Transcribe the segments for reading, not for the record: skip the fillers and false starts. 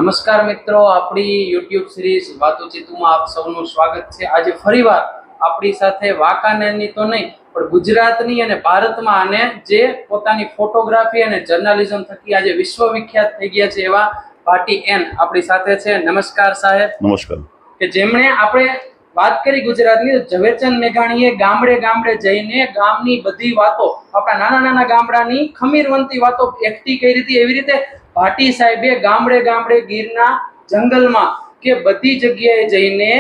નમસ્કાર મિત્રો, આપણી યુટ્યુબ સિરીઝ વાતોચીતુમાં આપ સૌનું સ્વાગત છે। આજે ફરીવાર આપણી સાથે વાંકાનેરની તો નહીં પણ ગુજરાતની અને ભારતમાં અને જે પોતાની ફોટોગ્રાફી અને જર્નલિઝમ થકી આજે વિશ્વવિખ્યાત થઈ ગયા છે એવા ભાટી એન આપણી સાથે છે। નમસ્કાર સાહેબ। નમસ્કાર। કે જેમણે આપણે વાત કરી ગુજરાતની, ઝવેરચંદ મેઘાણીએ ગામડે ગામડે જઈને ગામની બધી વાતો, આપણા નાના નાના ગામડાની ખમીરવંતી વાતો એકઠી કરી હતી। એવી રીતે ભાટી સાહેબે ગામડે ગામડે ગીરના જંગલમાં કે બધી જગ્યાએ જઈને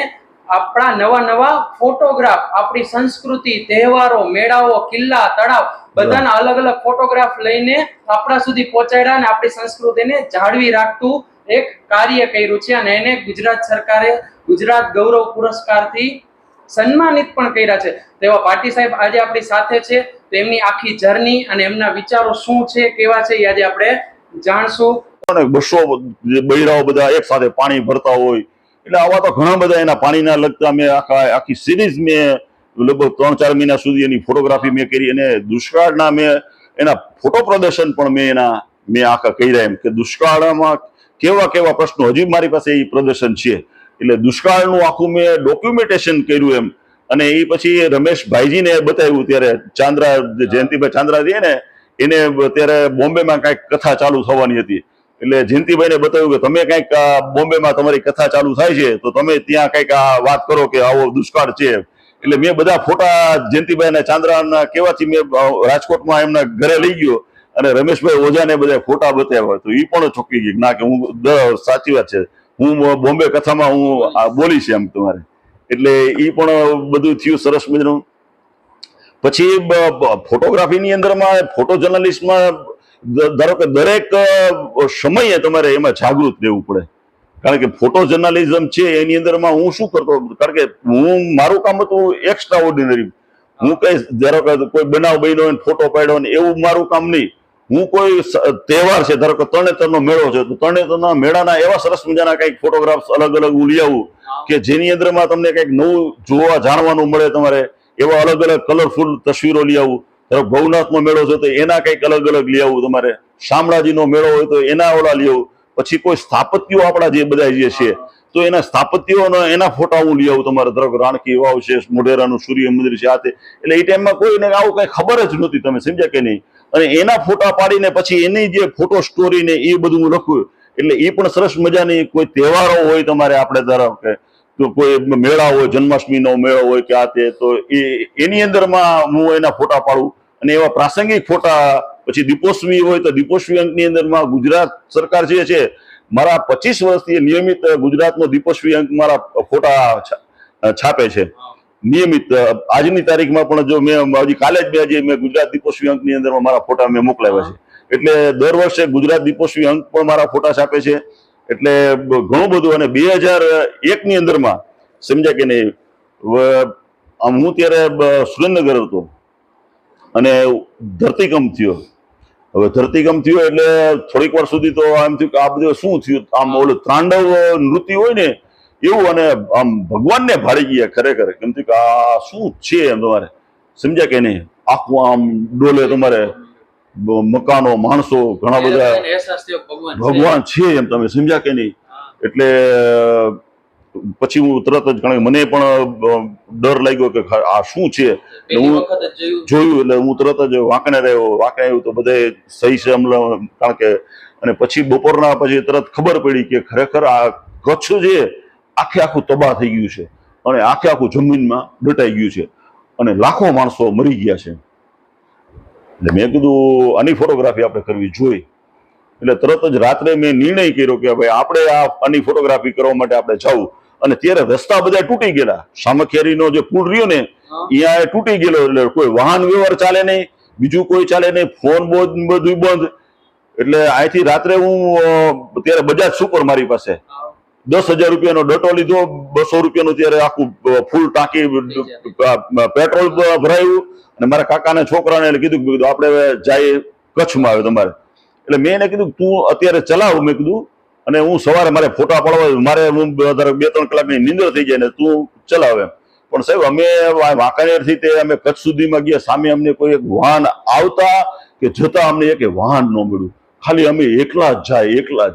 આપણા નવા નવા ફોટોગ્રાફ, આપણી સંસ્કૃતિ, તહેવારો, મેળાઓ, કિલ્લા, તળાવ બધાના અલગ અલગ ફોટોગ્રાફ લઈને આપણા સુધી પહોંચાડ્યા અને આપણી સંસ્કૃતિને જાળવી રાખતું એક કાર્ય કર્યું છે અને એને ગુજરાત સરકારે ગુજરાત ગૌરવ પુરસ્કારથી સન્માનિત પણ કર્યા છે। તેવા ભાટી સાહેબ આજે આપણી સાથે છે, તો એમની આખી જર્ની અને એમના વિચારો શું છે, કેવા છે, એ આજે આપણે જાણશું। 200 બૈરાઓ બધા એક સાથે પાણી ભરતા હોય એટલે આવા તો ઘણા બધા એના પાણીના લગતા મેં આખી સિરીઝ મેં લગભગ 3-4 મહિના સુધી એની ફોટોગ્રાફી મેં કરી અને દુષ્કાળના મેં એના ફોટો પ્રદર્શન પણ મેં આખા કર્યા એમ કે દુષ્કાળમાં કેવા કેવા પ્રશ્નો હજી મારી પાસે એ પ્રદર્શન છે એટલે દુષ્કાળનું આખું મેં ડોક્યુમેન્ટેશન કર્યું એમ। અને એ પછી રમેશભાઈજીને બતાવ્યું ત્યારે ચાંદ્રા જયંતિભાઈ ચાંદ્રા છે ને એને ત્યારે બોમ્બેમાં કાંઈક કથા ચાલુ થવાની હતી એટલે જયંતિભાઈને બતાવ્યું કે તમે કંઈક બોમ્બેમાં તમારી કથા ચાલુ થાય છે તો તમે ત્યાં કંઈક વાત કરો કે આવો દુષ્કાળ છે। એટલે મેં બધા ફોટા જયંતિભાઈ ચાંદ્રાના કેવાથી મેં રાજકોટમાં એમના ઘરે લઈ ગયો અને રમેશભાઈ ઓઝાને બધા ફોટા બતાવ્યા તો એ પણ ચોકી ગઈ ના કે હું સાચી વાત છે, હું બોમ્બે કથામાં હું બોલીશ એમ તમારે। એટલે એ પણ બધું થયું સરસ મજાનું। પછી ફોટોગ્રાફીની અંદરમાં ફોટો જર્નલિસ્ટમાં ધારો કે દરેક સમયે તમારે એમાં જાગૃત રહેવું પડે કારણ કે ફોટો જર્નલિઝમ છે એની અંદરમાં હું શું કરતો કારણ કે હું મારું કામ હતું એક્સ્ટ્રા ઓર્ડિનરી। હું કઈ ધારો કે કોઈ બનાવ બન્યો ફોટો પાડ્યો ને એવું મારું કામ નહીં। હું કોઈ તહેવાર છે ધારો કે તરણેતરનો મેળો છે તો તરણેતરના મેળાના એવા સરસ મજાના કંઈક ફોટોગ્રાફ્સ અલગ અલગ હું લઈ આવું કે જેની અંદરમાં તમને કંઈક નવું જોવા જાણવાનું મળે તમારે એવા અલગ અલગ કલરફુલ તસવીરો લઈ આવું। ભવનાથનો મેળો છે તો એના કંઈક અલગ અલગ લઈ આવું તમારે, શામળાજીનો મેળો હોય તો એના ઓલા લઈ આવું, પછી કોઈ સ્થાપત્યો આપણા જે બધા જે છે તો એના સ્થાપત્યોનો એના ફોટા હું લઈ આવું તમારે ધારો કે રાણકી વાવ છે, મોઢેરાનું સૂર્ય મંદિર છે આ તે। એટલે એ ટાઈમમાં કોઈને આવું કઈ ખબર જ નહોતી, તમે સમજ્યા કે નહીં। અને એના ફોટા પાડીને પછી એની જે ફોટો સ્ટોરી ને એ બધું હું લખું એટલે એ પણ સરસ મજાની કોઈ તહેવારો હોય તમારે આપણે ધારો કે તો કોઈ મેળા હોય, જન્માષ્ટમીનો મેળો હોય કે આ તે તો એની અંદરમાં હું એના ફોટા પાડું અને એવા પ્રાસંગિક ફોટા। પછી દીપોત્સવી હોય તો દીપોત્સવી અંકની અંદરમાં ગુજરાત સરકાર જે છે મારા 25 વર્ષથી નિયમિત ગુજરાતનો દીપોત્સવી અંક મારા ફોટા છાપે છે નિયમિત। આજની તારીખમાં પણ જો મેં હજી કાલે જ મેં ગુજરાત દીપોત્સવી અંકની અંદરમાં મારા ફોટા મેં મોકલાવ્યા છે એટલે દર વર્ષે ગુજરાત દીપોત્સવી અંક પણ મારા ફોટા છાપે છે। એટલે ઘણું બધું। અને 2001ની અંદરમાં સમજ્યા કે નહીં, હું ત્યારે સુરેન્દ્રનગર હતો અને ધરતીકંપ થયો। હવે ધરતીકંપ થયો એટલે થોડીક વાર સુધી તો આમ થયું કે આ બધું શું થયું, આમ ઓલું તાંડવ નૃત્ય હોય ને એવું અને આમ ભગવાનને ભાળી ગયા ખરેખર કેમ થયું કે આ શું છે એમ તમારે સમજ્યા કે નહીં। આખું આમ ડોલે તમારે મકાનો, માણસો ઘણા બધા ભગવાન છે એમ તમે સમજ્યા કે નહીં। એટલે પછી હું તરત જ કારણ કે મને પણ ડર લાગ્યો કે આ શું છે, હું જોયું એટલે હું તરત જ વાંકણે આવ્યો તો બધે સહી છે કારણ કે અને પછી બપોરના પછી તરત ખબર પડી કે ખરેખર આ કચ્છ જે આખું તબાહ થઈ ગયું છે અને આખું જમીનમાં દટાઈ ગયું છે અને લાખો માણસો મરી ગયા છે। એટલે મેં કીધું આની ફોટોગ્રાફી આપણે કરવી જોઈએ। એટલે તરત જ રાત્રે મેં નિર્ણય કર્યો કે ભાઈ આપણે આની ફોટોગ્રાફી કરવા માટે આપણે જવું। અને ત્યારે રસ્તા બધા તૂટી ગયેલા, સામખિયારીનો જે પુલ રહ્યો ને અહીંયા તૂટી ગયેલો એટલે કોઈ વાહન વ્યવહાર ચાલે નહીં, બીજું કોઈ ચાલે નહીં, ફોન બધું બંધ। એટલે અહીંથી રાત્રે હું ત્યારે બજાજ સુપર મારી પાસે 10,000 રૂપિયાનો ડટો લીધો, 200 રૂપિયાનું ત્યારે આખું ફૂલ ટાંકી પેટ્રોલ ભરાયું અને મારા કાકાના છોકરાને કીધું આપણે જાય કચ્છમાં આવે તમારે। એટલે મેં એને કીધું તું અત્યારે ચલાવ, મેં કીધું અને હું સવારે મારે ફોટા પાડવા મારે હું 2-3 કલાકની નીંદર થઈ જાય ને તું ચલાવે। પણ સાહેબ અમે વાંકાનેરથી તે અમે કચ્છ સુધીમાં ગયા, સામે અમને કોઈ એક વાહન આવતા કે જતા અમને એક વાહન ન મળ્યું, ખાલી અમે એકલા જ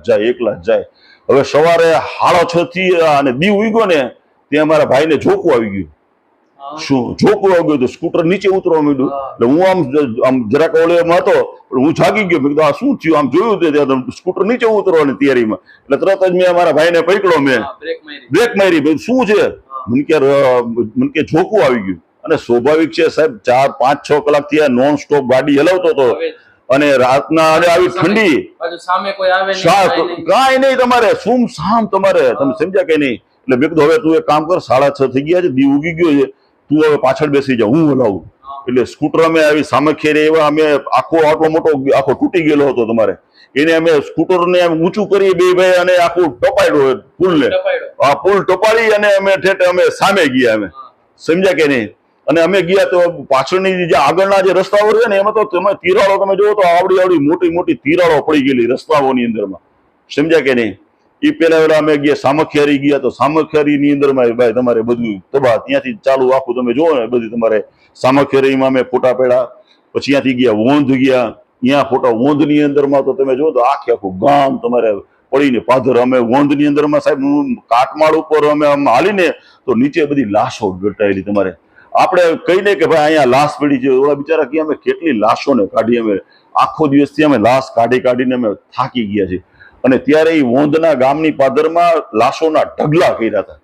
જાય। હવે સવારે 6:30 થી અને દી ઉગ્યો ને ત્યાં મારા ભાઈને જોકું આવી ગયું. શું જોકું આવી ગયું? તો સ્કૂટર નીચે ઉતરવા માંડ્યું. એટલે હું આમ જરાક ઓલેમાં હતો, પણ હું જાગી ગયો. મેં કીધું આ શું થયું? આમ જોયું તે ત્યાં સ્કૂટર નીચે ઉતરવાની તૈયારીમાં. એટલે તરત જ મેં મારા ભાઈને પકડ્યો. મેં બ્રેક મારી. શું છે? મને કે જોકું આવી ગયું. અને સ્વાભાવિક છે સાહેબ, 4, 5, 6 કલાકથી આ નોન સ્ટોપ ગાડી હલાવતો હતો, અને રાતના આવી ઠંડી, સામે કોઈ આવે કાંઈ નહીં, તમારે સુમ સામ, તમારે તમે સમજ્યા કે નહીં. એટલે મેં કીધું હવે તું એક કામ કર, 6:30 થઈ ગયા છે, દી ઉગી ગયો છે, તું હવે પાછળ બેસી જા, હું હલાવું. એટલે સ્કૂટર અમે આવી સામે ખેરે એવા અમે આટલો મોટો આખો તૂટી ગયેલો હતો તમારે, એને અમે સ્કૂટર ને ઊંચું કરી બે ભાઈ, અને આખું ટપાડ્યું પુલ ને, આ પુલ ટપાડી અને અમે ઠેઠ અમે સામે ગયા, અમે સમજ્યા કે નહીં. અને અમે ગયા તો પાછળની જે આગળના જે રસ્તાઓ છે ને એમાં તો તમે તિરાડો તમે જોવો તો આવડી મોટી મોટી તિરાડો પડી ગયેલી રસ્તાઓની અંદરમાં, સમજ્યા કે નહીં. એ પેલા અમે ગયા સામખિયારી ગયા, તો સામખિયારીની અંદરમાં ભાઈ તમારે બધું તબાહ, ત્યાંથી ચાલુ આખું તમે જોવો ને બધી તમારે સામખિયારીમાં અમે ફોટા પડ્યા. પછી ત્યાંથી ગયા વોંધ ગયા, ત્યાં ફોટા વોંધની અંદરમાં તો તમે જો તો આખું ગામ તમારે પડીને પાધર. અમે વોંધની અંદરમાં સાહેબ કાટમાળ ઉપર અમે આમ હાલીને તો નીચે બધી લાશો દટાયેલી. તમારે આપણે કહીને કે ભાઈ અહીંયા લાશ પડી છે, ઓલા બિચારા કે અમે કેટલી લાશોને કાઢી, અમે આખો દિવસથી અમે લાશ કાઢીને અમે થાકી ગયા છીએ. અને ત્યારે એ વોંધના ગામની પાદરમાં લાશોના ઢગલા કર્યા હતા,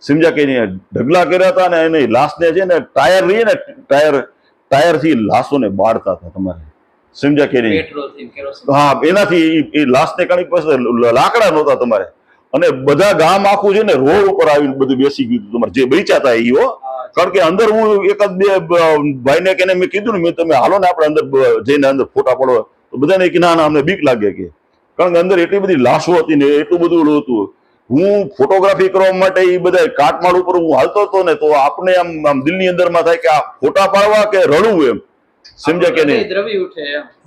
સમજ્યા કે નહીં, ઢગલા કર્યા હતા. અને એને લાશને છે ને ટાયર રહીએ ને, ટાયરથી લાશોને બાળતા હતા તમારે, સમજ્યા કે નહીં. હા, એનાથી એ લાશને કારણે પાસે લાકડા નહોતા તમારે. અને બધા ગામ આખું છે ને રોડ ઉપર આવીને બધું બેસી ગયું તમારે, જે બચ્યા હતા એ. કારણ કે અંદર હું એકાદ બે ભાઈને કે મેં કીધું ને, મેં તમે હાલો ને આપણે અંદર જઈને અંદર ફોટા પડવા, તો બધાને કે ના અમને બીક લાગે કે, કારણ કે અંદર એટલી બધી લાશો હતી ને એટલું બધું હતું. હું ફોટોગ્રાફી કરવા માટે એ બધા કાટમાળ ઉપર હું હાલતો હતો ને, તો આપણે આમ દિલની અંદરમાં થાય કે આ ફોટા પાડવા કે રડવું, એમ સમજ્યા કે નહીં,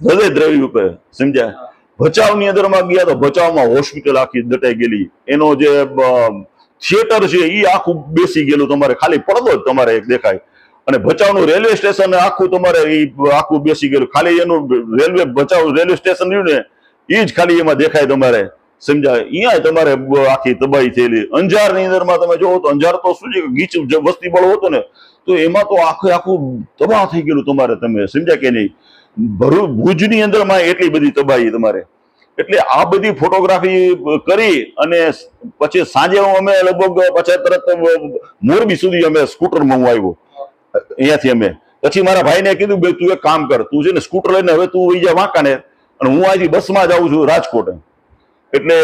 હૃદય દ્રવી ઉપર, સમજ્યા. ભચાઉની અંદરમાં ગયા તો ભચાઉમાં હોસ્પિટલ આખી દટાઈ ગયેલી, એનો જે થિયેટર છે એ આખું બેસી ગયેલું, તમારે ખાલી પડદો જ તમારે એક દેખાય. અને ભચાઉનું રેલવે સ્ટેશન આખું તમારે આખું બેસી ગયેલું, ખાલી એનું ભચાઉ રેલવે સ્ટેશન રહ્યું ને એ જ ખાલી એમાં દેખાય તમારે, સમજાય. અહીંયા તમારે આખી તબાહી થયેલી. અંજારની અંદરમાં તમે જોવો તો અંજાર તો શું છે કે ગીચ વસ્તી બળો હતો ને, તો એમાં તો આખું તબાહ થઈ ગયેલું તમારે, તમે સમજ્યા કે નહીં. ભુજની અંદરમાં એટલી બધી તબાહી તમારે. એટલે આ બધી ફોટોગ્રાફી કરી અને પછી સાંજે અમે લગભગ પછી તરત મોરબી સુધી અમે સ્કૂટરમાં હું આવ્યો અહીંયાથી. અમે પછી મારા ભાઈને કીધું ભાઈ તું એક કામ કર, તું છે ને સ્કૂટર લઈને હવે તું વહી જા વાંકાને, અને હું અહીંથી બસમાં જાઉં છું રાજકોટ. એટલે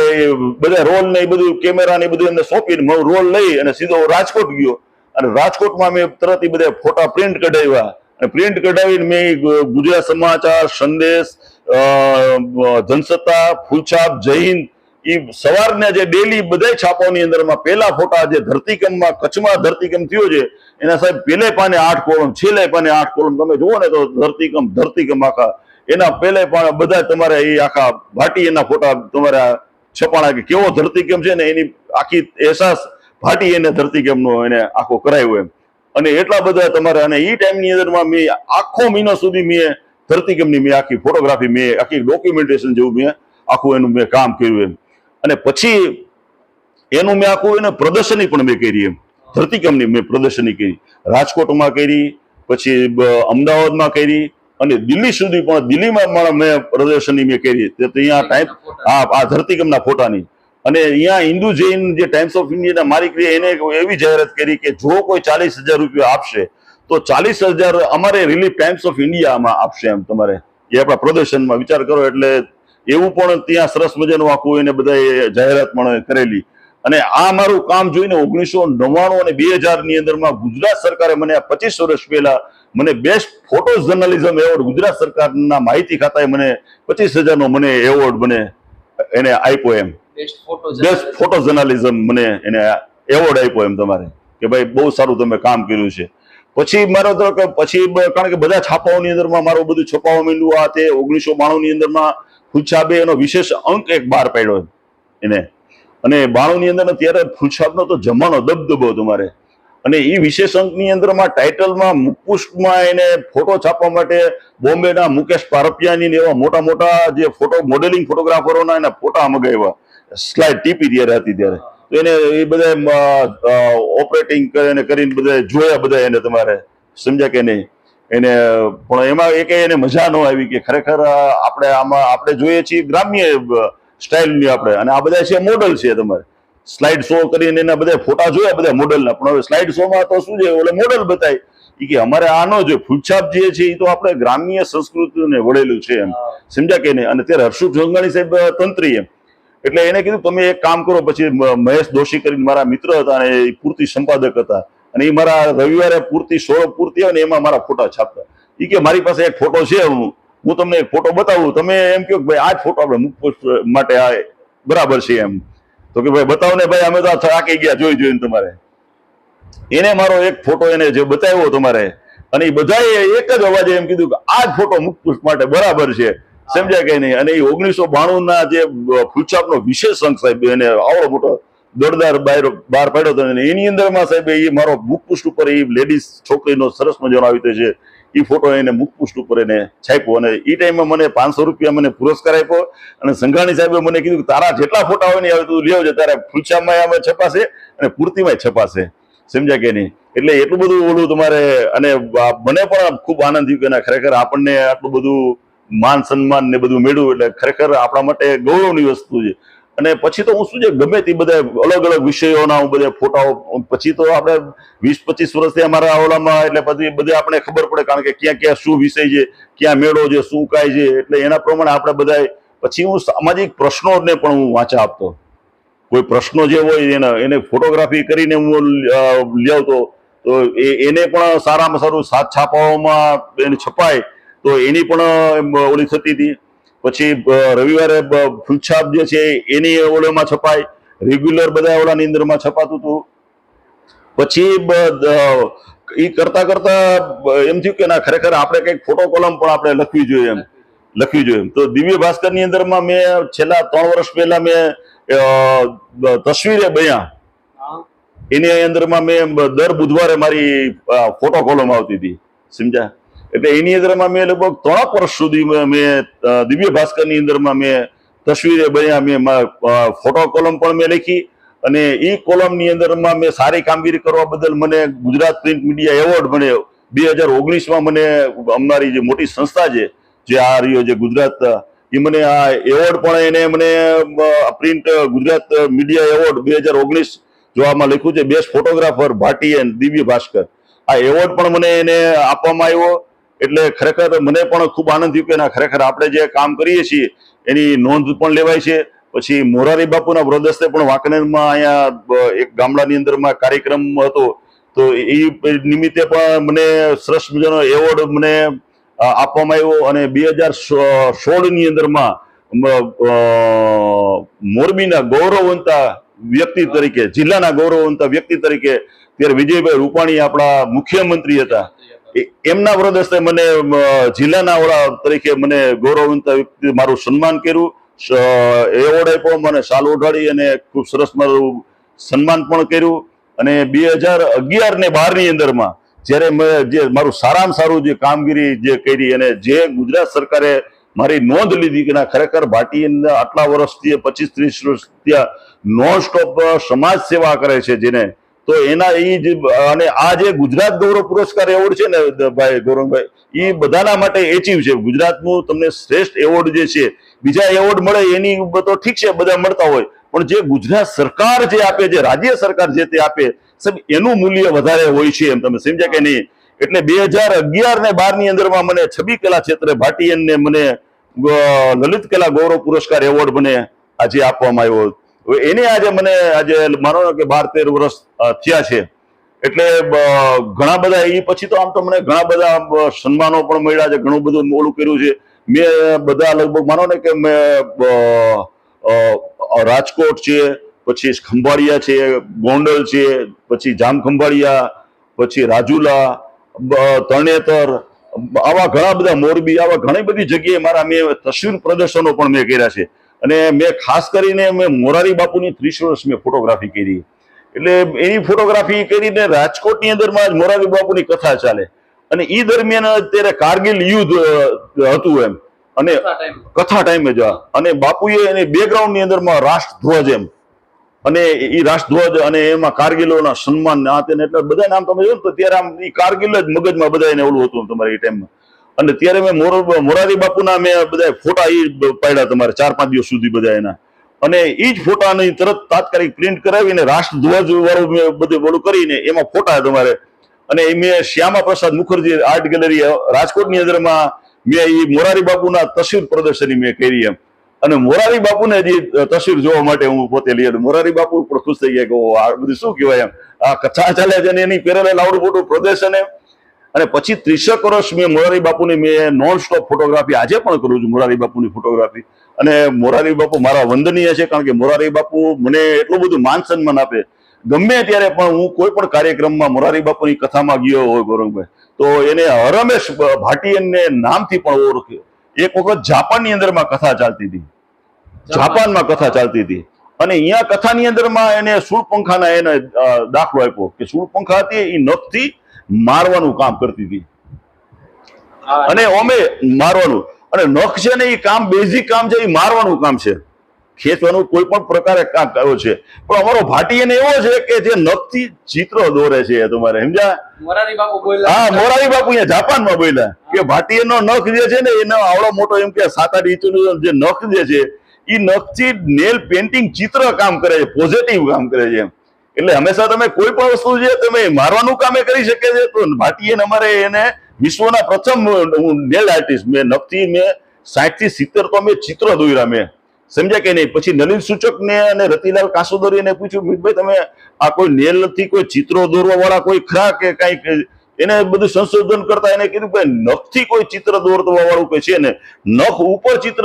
બધા રોલ ને એ બધું કેમેરા ને બધું એમને સોંપીને રોલ લઈ અને સીધો રાજકોટ ગયો. અને રાજકોટમાં મેં તરત એ બધા ફોટા પ્રિન્ટ કઢાવ્યા, અને પ્રિન્ટ કઢાવીને મેં ગુજરાત સમાચાર, સંદેશ, જનસત્તા, ફૂલછાપ, જય હિન્દ, એ સવારના જે ડેલી બધા છાપાઓની અંદરમાં પેલા ફોટા જે ધરતીકંપમાં કચ્છમાં ધરતીકંપ થયો છે એના સાહેબ પેલે પાને 8 કોલમ, છેલ્લે પાને 8 કોલમ તમે જુઓ ને તો ધરતીકંપ આખા એના પેલે પણ બધા તમારે એ આખા ભાટી એના ફોટા તમારે છપાણા કે કેવો ધરતીકંપ છે ને એની આખી અહેસાસ ભાટી એને ધરતીકંપનો એને આખો કરાયો એમ. અને એટલા બધા તમારે, અને એ ટાઈમની અંદરમાં મેં આખો મહિનો સુધી મેં ધરતીકંપની મેં આખી ફોટોગ્રાફી, મેં આખી ડોક્યુમેન્ટેશન જેવું મેં આખું એનું મેં કામ કર્યું એમ. અને પછી એનું મેં આખું એને પ્રદર્શની પણ મેં કરી એમ, ધરતીકંપની મેં પ્રદર્શની કરી, રાજકોટમાં કરી, પછી અમદાવાદમાં કરી, અને દિલ્હી સુધી પણ, દિલ્હીમાં પણ મેં પ્રદર્શની મેં કરી. ત્યાં ટાઈમ આ ધરતીકંપના ફોટાની. અને અહીંયા હિન્દુ જૈન જે ટાઈમ્સ ઓફ ઇન્ડિયાના માલિક એને એવી જાહેરાત કરી કે જો કોઈ 40,000 રૂપિયા આપશે તો 40,000 અમારે રિલીફ ટાઈમ્સ ઓફ ઇન્ડિયામાં આપશે એમ. તમારે એ આપણા પ્રદર્શનમાં વિચાર કરો. એટલે એવું પણ ત્યાં સરસ મજાનું આખું એને બધા જાહેરાત પણ કરેલી. અને આ મારું કામ જોઈને 1999 અને 2000 ની અંદરમાં ગુજરાત સરકારે મને 25 વર્ષ પહેલા મને best photo journalism award Gujarat સરકારના માહિતી ખાતાએ મને 25,000 નો મને એવોર્ડ મને એને આપ્યો એમ. બેસ્ટ ફોટો જર્નલિઝમ મને એને એવોર્ડ આપ્યો એમ તમારે, કે ભાઈ બહુ સારું તમે કામ કર્યું છે. પછી મારો તો પછી કારણ કે બધા છાપાઓની અંદરમાં મારું બધું છપાવા માંડ્યું. આ તે 1992 ની અંદરમાં ફૂલછાપે એનો વિશેષ અંક એક બહાર પાડ્યો એને. અને 92 ની અંદર ત્યારે ફૂલછાપનો તો જમાનો દબદબો તમારે. અને એ વિશેષ અંકની અંદરમાં ટાઇટલમાં મુખપુષ્પમાં એને ફોટો છાપવા માટે બોમ્બેના મુકેશ પારપિયાની એવા મોટા મોટા જે ફોટો મોડેલિંગ ફોટોગ્રાફરોના એના ફોટા મગાવ્યા. સ્લાઇડ ટીપી ત્યારે હતી ત્યારે. તો એને એ બધા ઓપરેટિંગ કરીને બધા જોયા બધા એને, તમારે સમજ્યા કે નહીં એને. પણ એમાં એક એને મજા ન આવી કે ખરેખર આપણે આમાં આપણે જોઈએ છીએ ગ્રામ્ય સ્ટાઇલની આપણે, અને આ બધા છે મોડલ છે. તમારે સ્લાઇડ શો કરીને એના બધા ફોટા જોયા બધા મોડલના, પણ હવે સ્લાઇડ શોમાં તો શું છે ઓલે મોડલ બતાય કે અમારે આ ન જોઈએ. ફૂલછાપ જે છે એ તો આપણે ગ્રામ્ય સંસ્કૃતિને વળેલું છે એમ, સમજ્યા કે નહીં. અને ત્યારે હર્ષુદ જોંગાણી સાહેબ તંત્રી એમ, એટલે એને કીધું તમે એક કામ કરો. પછી મહેશ દોશી કરીને મારા મિત્ર હતા અને એ પૂર્તિ સંપાદક હતા, અને એ મારા રવિવારે પૂર્તિ 16 પૂર્તિ આવે ને એમાં મારા ફોટા છાપતા. એ કે મારી પાસે એક ફોટો છે, હું તમને એક ફોટો બતાવું, તમે એમ કહો કે ભાઈ આ જ ફોટો આપણે મુખ માટે આ બરાબર છે એમ. તો કે ભાઈ બતાવો ને ભાઈ, અમે તો થાકી ગયા જોઈને તમારે. એને મારો એક ફોટો એને જે બતાવ્યો તમારે, અને એ બધાએ એક જ અવાજે એમ કીધું કે આ જ ફોટો મુખ માટે બરાબર છે, સમજ્યા કે નહીં. અને એ 1992 ના જે ફૂલછાપનો વિશેષ અંક સાહેબ એને આવડો મોટો દોડદાર બહાર પાડ્યો હતો, અને એની અંદરમાં સાહેબ એ મારો મુખપૃષ્ઠ ઉપર એ લેડીઝ છોકરીનો સરસ મજાનો આવી રીતે છે એ ફોટો એને મુખપૃષ્ઠ ઉપર એને છાપ્યો. અને એ ટાઈમમાં મને 500 રૂપિયા મને પુરસ્કાર આપ્યો. અને સંઘાણી સાહેબે મને કીધું કે તારા જેટલા ફોટા હોય ને હવે તું લેવો છે, તારે ફૂલછાપમાં આમાં છપાશે અને પૂર્તિમાં છપાશે, સમજ્યા કે નહીં. એટલે એટલું બધું ઓલું તમારે. અને મને પણ ખૂબ આનંદ થયો કે ના ખરેખર આપણને આટલું બધું માન સન્માન ને બધું મેળવ્યું, એટલે ખરેખર આપણા માટે ગૌરવની વસ્તુ છે. અને પછી તો હું શું છે ગમે તે બધા અલગ અલગ વિષયોના હું બધા ફોટાઓ, પછી તો આપણે 20-25 વર્ષથી અમારા ઓલામાં, એટલે પછી બધે આપણે ખબર પડે, કારણ કે ક્યાં ક્યાં શું વિષય છે, ક્યાં મેળો છે, શું કાંઈ છે. એટલે એના પ્રમાણે આપણે બધા પછી હું સામાજિક પ્રશ્નોને પણ હું વાંચા આપતો. કોઈ પ્રશ્નો જે હોય એને ફોટોગ્રાફી કરીને હું લાવતો, તો એને પણ સારામાં સારું સાત છાપાઓમાં એને છપાય તો એની પણ ઓલી થતી હતી. પછી રવિવારે ફૂલછાપ જે છે એની ઓલામાં છપાય, રેગ્યુલર બધા ઓલાની અંદરમાં છપાતું હતું. પછી એ કરતા એમ થયું કે ના ખરેખર આપણે કંઈક ફોટો કોલમ પણ આપણે લખવી જોઈએ. તો દિવ્ય ભાસ્કરની અંદરમાં મેં છેલ્લા 3 વર્ષ પહેલા મેં તસવીરે બયા એની અંદરમાં મેં દર બુધવારે મારી ફોટો કોલમ આવતી હતી, સમજ્યા. એટલે એની અંદરમાં મેં લગભગ 3 વર્ષ સુધી મેં દિવ્ય ભાસ્કરની અંદરમાં મેં તસવીરે બયા મેં ફોટો કોલમ પણ મેં લખી. અને એ કોલમની અંદરમાં મેં સારી કામગીરી કરવા બદલ મને ગુજરાત પ્રિન્ટ મીડિયા એવોર્ડ મને 2019માં મને અમારી જે મોટી સંસ્થા છે જે આ રહ્યો છે ગુજરાત, એ મને આ એવોર્ડ પણ એને મને પ્રિન્ટ ગુજરાત મીડિયા એવોર્ડ 2019 જો આમાં લખ્યું છે best photographer Bhati and Divya Bhaskar, આ એવોર્ડ પણ મને એને આપવામાં આવ્યો. એટલે ખરેખર મને પણ ખૂબ આનંદ થયો કે ના ખરેખર આપણે જે કામ કરીએ છીએ એની નોંધ પણ લેવાય છે. પછી મોરારી બાપુના વ્રદસ્તે પણ વાંકાનેરમાં અહીંયા એક ગામડાની અંદરમાં કાર્યક્રમ હતો, તો એ નિમિત્તે પણ મને સરસ મજાનો એવોર્ડ મને આપવામાં આવ્યો. અને 2016ની અંદરમાં મોરબીના ગૌરવવંતા વ્યક્તિ તરીકે, જિલ્લાના ગૌરવવંતા વ્યક્તિ તરીકે ત્યારે વિજયભાઈ રૂપાણી આપણા મુખ્યમંત્રી હતા, એમના વ્રદસ્તે મને જિલ્લાના વડા તરીકે મને ગૌરવવંતા વ્યક્તિ મારું સન્માન કર્યું, એવોર્ડ આપ્યો, મને શાલ ઓઢાડી અને ખૂબ સરસ મારું સન્માન પણ કર્યું. અને 2011 ને 12ની અંદરમાં જ્યારે મેં જે મારું સારામાં સારું જે કામગીરી જે કરી અને જે ગુજરાત સરકારે મારી નોંધ લીધી કે ના ખરેખર ભાટી આટલા વર્ષથી 25-30 વર્ષ ત્યાં નોન સ્ટોપ સમાજ સેવા કરે છે જેને, તો એના એ અને આ જે ગુજરાત ગૌરવ પુરસ્કાર એવોર્ડ છે ને ભાઈ ગૌરવભાઈ, એ બધાના માટે એચીવ છે. ગુજરાતનું તમને શ્રેષ્ઠ એવોર્ડ જે છે, બીજા એવોર્ડ મળે એની તો ઠીક છે બધા મળતા હોય, પણ જે ગુજરાત સરકાર જે આપે, જે રાજ્ય સરકાર જે તે આપે સાહેબ, એનું મૂલ્ય વધારે હોય છે, એમ તમે સમજ્યા કે નહીં. એટલે 2011 ને 12ની અંદરમાં મને છબી કલા ક્ષેત્રે ભાટીયનને મને લલિત કલા ગૌરવ પુરસ્કાર એવોર્ડ મને આજે આપવામાં આવ્યો. એને આજે મને આજે માનો કે 12-13 વર્ષ થયા છે. એટલે ઘણા બધા એ પછી તો આમ તો મને ઘણા બધા સન્માનો પણ મળ્યા છે, ઘણું બધું મોડું કર્યું છે મેં. બધા લગભગ માનો ને કે મેં રાજકોટ છે, પછી ખંભાળિયા છે, ગોંડલ છે, પછી જામ ખંભાળિયા, પછી રાજુલા, તરણેતર, આવા ઘણા બધા મોરબી, આવા ઘણી બધી જગ્યાએ મારા મેં તસવીર પ્રદર્શનો પણ મેં કર્યા છે. અને મેં ખાસ કરીને મેં મોરારી બાપુની 30 વર્ષ મેં ફોટોગ્રાફી કરી. એટલે એની ફોટોગ્રાફી કરીને રાજકોટની અંદરમાં જ મોરારી બાપુની કથા ચાલે, અને એ દરમિયાન અત્યારે કારગિલ યુદ્ધ હતું એમ, અને કથા ટાઈમે જ અને બાપુએ એની બેકગ્રાઉન્ડ ની અંદરમાં રાષ્ટ્રધ્વજ એમ અને એ રાષ્ટ્રધ્વજ અને એમાં કારગિલોના સન્માન આ તેને એટલે બધા નામ તમે જોયું ને તો ત્યારે આમ એ કારગિલ જ મગજમાં બધા એને ઓલું હતું તમારે એ ટાઈમમાં. અને ત્યારે મેં મોરારી બાપુના મેં બધા ફોટા એ પાડ્યા તમારે 4-5 દિવસ સુધી બધા એના. અને એ જ ફોટાની તરત તાત્કાલિક પ્રિન્ટ કરાવીને રાષ્ટ્રધ્વજ વાળું મેં બધું બોલું કરીને એમાં ફોટા તમારે. અને એ મેં શ્યામા પ્રસાદ મુખર્જી આર્ટ ગેલેરી રાજકોટની અંદરમાં મેં એ મોરારી બાપુના તસવીર પ્રદર્શની મેં કરી એમ. અને મોરારી બાપુને જે તસવીર જોવા માટે હું પોતે લઈ મોરારી બાપુ પણ ખુશ થઈ ગયા કે આ બધું શું કહેવાય એમ આ કથા ચાલે છે અને એની પેરેલલ આવડું મોટું પ્રદર્શન એમ. અને પછી 30 વર્ષ મેં મોરારી બાપુની મેં નોન સ્ટોપ ફોટોગ્રાફી આજે પણ કરું છું મોરારી બાપુની ફોટોગ્રાફી. અને મોરારી બાપુ મારા વંદનીય છે કારણ કે મોરારી બાપુ મને એટલું બધું માન સન્માન આપે ગમે ત્યારે પણ હું કોઈ પણ કાર્યક્રમમાં મોરારી બાપુની કથામાં ગયો હોય ગૌરવભાઈ તો એને હરમેશ ભાટિયનને નામથી પણ ઓળખ્યો. એક વખત જાપાનની અંદરમાં કથા ચાલતી હતી, જાપાનમાં કથા ચાલતી હતી અને અહીંયા કથાની અંદરમાં એને શૂળપંખાના એને દાખલો આપ્યો કે શૂળપંખા હતી એ નખથી મારવાનું કામ કરતી હતી અને ઓમે મારવાનું અને નખ છે ને એ કામ બેઝિક કામ છે એ મારવાનું કામ છે, ખેંચવાનું કોઈ પણ પ્રકારે કામ કર્યો છે. પણ અમારો ભાટિયન એવો છે કે જે નખથી ચિત્ર દોરે છે તમારે સમજ્યા. મોરારી બાપુ બોલ્યા, હા મોરારી બાપુ અહીંયા જાપાનમાં બોલ્યા કે ભાટિયનનો નખ જે છે ને એનો આવડો મોટો એમ કે 7-8 ઇંચનો જે નખ જે છે એ નખથી નેલ પેઇન્ટિંગ ચિત્ર કામ કરે છે, પોઝિટિવ કામ કરે છે એમ. એટલે હંમેશા તમે કોઈ પણ વસ્તુ છે તમે મારવાનું કામે કરી શકે છે. તો ભાટિયન અમારે એને વિશ્વના પ્રથમ નેલ આર્ટિસ્ટ મેં નખથી મેં 60 થી 70 તો મેં ચિત્ર દોર્યા મેં સમજ્યા કે નહીં. પછી નલિન સૂચક ને અને રતિલાલ કાસોદરીને પૂછ્યું ભાઈ તમે આ કોઈ નેલ નથી કોઈ ચિત્રો દોરવા વાળા કોઈ ખરા કે કઈક એને બધું સંશોધન કરતા એને કીધું ભાઈ નખથી કોઈ ચિત્ર દોરવા વાળું કોઈ છે ને નખ ઉપર ચિત્ર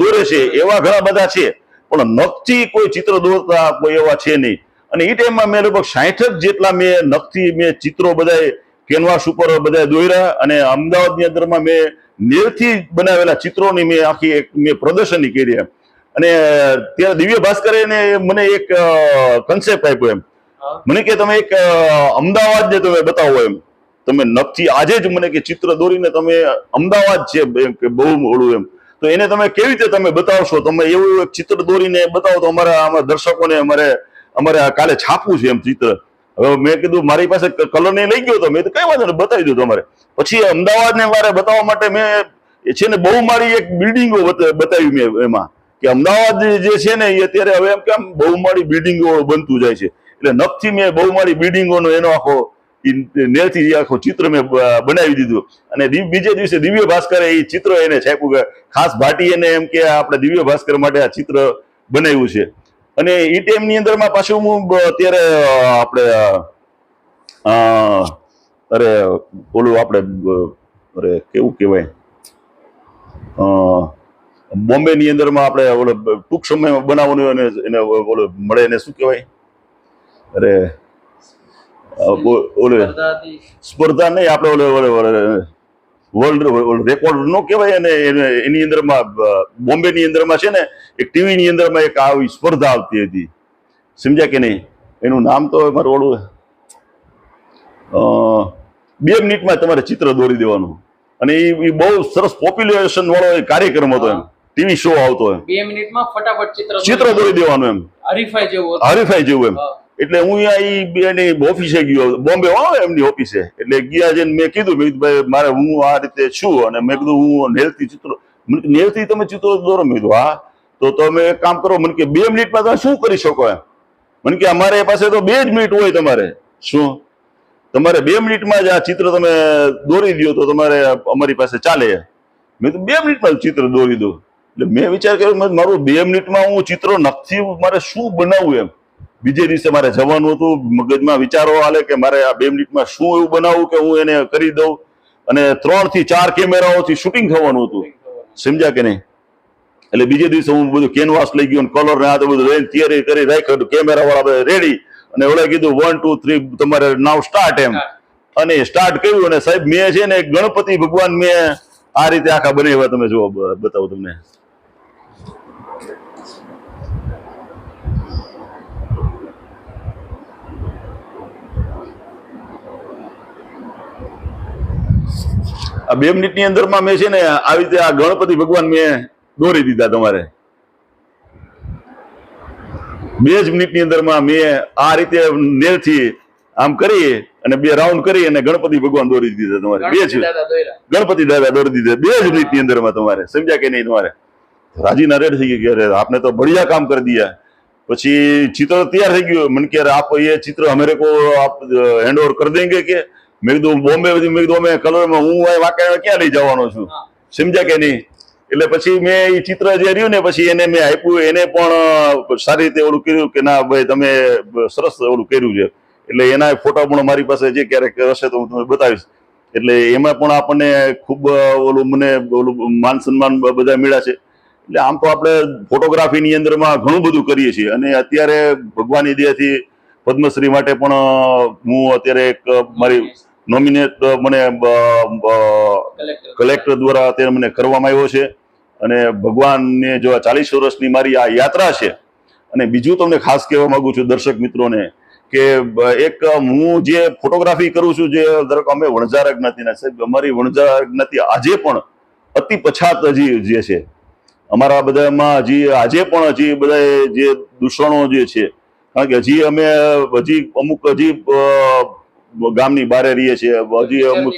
દોરે છે એવા ઘણા બધા છે પણ નખથી કોઈ ચિત્ર દોરતા કોઈ એવા છે નહીં. અને એ ટાઈમમાં મેં લગભગ 60 જેટલા મેં નખથી મેં ચિત્રો બધા કેનવાસ ઉપર બધા દોર્યા અને અમદાવાદની અંદરમાં મેં નેલથી બનાવેલા ચિત્રોની મેં આખી એક મેં પ્રદર્શની કરી એમ. અને ત્યારે દિવ્ય ભાસ્કરે મને એક કન્સેપ્ટ આપ્યો એમ મને કે તમે એક અમદાવાદ જે તમે બતાવો એમ તમે નખથી આજે જ મને કે ચિત્ર દોરીને તમે અમદાવાદ છે કે બહુ ઓળું એમ તો એને તમે કેવી રીતે તમે બતાવશો તમે એવું એક ચિત્ર દોરીને બતાવો તો અમારા દર્શકોને અમારે કાલે છાપવું છે એમ ચિત્ર. હવે મેં કીધું મારી પાસે કલર નહીં લઈ ગયો તો મેં તો કઈ વાંધો નહીં બતાવી દીધું અમારે. પછી અમદાવાદને મારે બતાવવા માટે મેં છે ને બહુ મારી એક બિલ્ડિંગો બતાવી મેં એમાં કે અમદાવાદ જે છે ને એ અત્યારે હવે એમ કેમ બહુમાળી બિલ્ડિંગો બનતું જાય છે એટલે નખથી મેં બહુમાળી બિલ્ડિંગોનો એનો આખો નેલથી આખો ચિત્ર મેં બનાવી દીધું. અને બીજે દિવસે દિવ્ય ભાસ્કરે એ ચિત્ર એને છાપ્યું કે ખાસ ભાટિયને એમ કે આપણે દિવ્ય ભાસ્કર માટે આ ચિત્ર બનાવ્યું છે. અને એ ટાઈમની અંદરમાં પાછું હું અત્યારે આપણે અરે ઓલું આપણે અરે કેવું કહેવાય બોમ્બે ની અંદરમાં આપણે ઓલો ટૂંક સમયમાં બનાવવાનું અને એને ઓલો મળે એને શું કહેવાય અરે ઓલે સ્પર્ધા નહીં આપણે વર્લ્ડ રેકોર્ડ નો કહેવાય અને એની અંદરમાં બોમ્બે ની અંદરમાં છે ને એક ટીવી ની અંદરમાં એક આવી સ્પર્ધા આવતી હતી સમજ્યા કે નહીં. એનું નામ તો મારું ઓલું 2 મિનિટમાં તમારે ચિત્ર દોરી દેવાનું અને એ બહુ સરસ પોપ્યુલેશન વાળો કાર્યક્રમ હતો એમ ટીવી શો આવતો એમ 2 મિનિટમાં ફટાફટ ચિત્ર દોરી દેવાનું એમ હરીફાઈ જેવું એમ. એટલે હું અહીંયા ઓફિસે ગયો બોમ્બે એમની ઓફિસે એટલે ગયા જઈને મેં કીધું ભાઈ મારે હું આ રીતે છું અને મેં કીધું હું નેલથી ચિત્રો નેલથી તમે ચિત્રો દોરો મેં કીધું હા તો તમે એક કામ કરો મને કે 2 મિનિટમાં તમે શું કરી શકો એમ મને કે અમારે પાસે તો 2 જ મિનિટ હોય તમારે શું તમારે 2 મિનિટમાં જ આ ચિત્ર તમે દોરી દો તો તમારે અમારી પાસે ચાલે. મેં તો 2 મિનિટમાં ચિત્ર દોરી દો એટલે મેં વિચાર કર્યો મારું 2 મિનિટમાં હું ચિત્ર નખથી મારે શું બનાવવું એમ. બીજે દિવસે મારે જવાનું હતું મગજમાં વિચારો હાલે કે મારે આ 2 મિનિટમાં શું એવું બનાવવું કે હું એને કરી દઉં અને 3 થી 4 કેમેરાઓથી શૂટિંગ થવાનું હતું સમજ્યા કે નહીં. એટલે બીજે દિવસે હું બધું કેનવાસ લઈ ગયો કલર ને આ તો બધું લઈને તૈયારી કરી રાખ્યું કેમેરા વાળા રેડી અને ઓલા કીધું 1 2 3 તમારે નાવ સ્ટાર્ટ એમ અને સ્ટાર્ટ કર્યું અને સાહેબ મેં છે ને ગણપતિ ભગવાન મેં આ રીતે આખા બનાવ્યા તમે જુઓ બતાવું તમને. આ 2 મિનિટની અંદરમાં મેં છે ને આવી રીતે આ ગણપતિ ભગવાન મેં દોરી દીધા તમારે 2 જ મિનિટની અંદરમાં મેં આ રીતે નેલથી આમ કરી અને 2 રાઉન્ડ કરી અને ગણપતિ ભગવાન દોરી દીધા તમારે ગણપતિ દાદા દોરી દીધા 2 જ મિનિટની અંદરમાં તમારે સમજ્યા કે નહીં તમારે રાજી ના રેડ થઈ ગઈ કે आपने तो बढ़िया काम कर दिया પછી चित्र तैयार થઈ ગયું मन કે आप ये चित्र हमारे को आप हैंड ओवर कर देंगे કે મેં કીધું બોમ્બે મેં કીધું અમે કલરમાં હું વાંકે ક્યાં લઈ જવાનો છું સમજ્યા કે નહીં એટલે પછી મેં એ ચિત્ર જે રહ્યું ને પછી એને મેં આપ્યું એને પણ સારી રીતે ઓલું કર્યું કે ના ભાઈ તમે સરસ ઓલું કર્યું છે એટલે એના ફોટા પણ મારી પાસે જે ક્યારેક હશે તો હું તમને બતાવીશ એટલે એમાં પણ આપણને ખૂબ ઓલું મને ઓલું માન સન્માન બધા મળ્યા છે એટલે આમ તો આપણે ફોટોગ્રાફીની અંદરમાં ઘણું બધું કરીએ છીએ અને અત્યારે ભગવાનની દયાથી પદ્મશ્રી માટે પણ હું અત્યારે એક મારી નોમિનેટ મને કલેક્ટર દ્વારા અત્યારે મને કરવામાં આવ્યો છે અને ભગવાનને જો 40 વર્ષની મારી આ યાત્રા છે અને બીજું તમને ખાસ કહેવા માંગુ છું દર્શક મિત્રોને કે એક હું જે ફોટોગ્રાફી કરું છું જે દરેક અમે વણઝારા જ્ઞાતિના સાહેબ અમારી વણઝારા જ્ઞાતિ આજે પણ અતિ પછાત હજી જે છે અમારા બધામાં હજી આજે પણ હજી બધા જે દૂષણો જે છે કારણ કે હજી અમે હજી અમુક હજી ગામની બહાર રહીએ છીએ હજી અમુક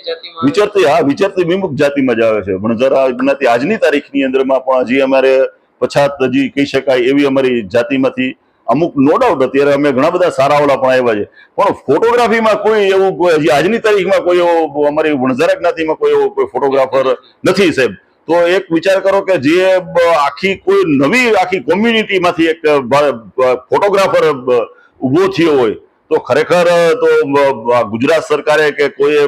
વિચરતી વિમુખ જાતિમાં જ આવે છે વણઝારા જ્ઞાતિ આજની તારીખની અંદરમાં પણ હજી અમારે પછાત હજી કહી શકાય એવી અમારી જાતિમાંથી અમુક નો ડાઉટ અત્યારે અમે ઘણા બધા સારા ઓલા પણ આવ્યા છે પણ ફોટોગ્રાફીમાં કોઈ એવું હજી આજની તારીખમાં કોઈ એવો અમારી વણઝારા જ્ઞાતિમાં કોઈ એવો કોઈ ફોટોગ્રાફર નથી સાહેબ તો એક વિચાર કરો કે જે આખી કોઈ નવી આખી કોમ્યુનિટીમાંથી એક ફોટોગ્રાફર ઉભો થયો હોય તો ખરેખર તો ગુજરાત સરકારે કે કોઈ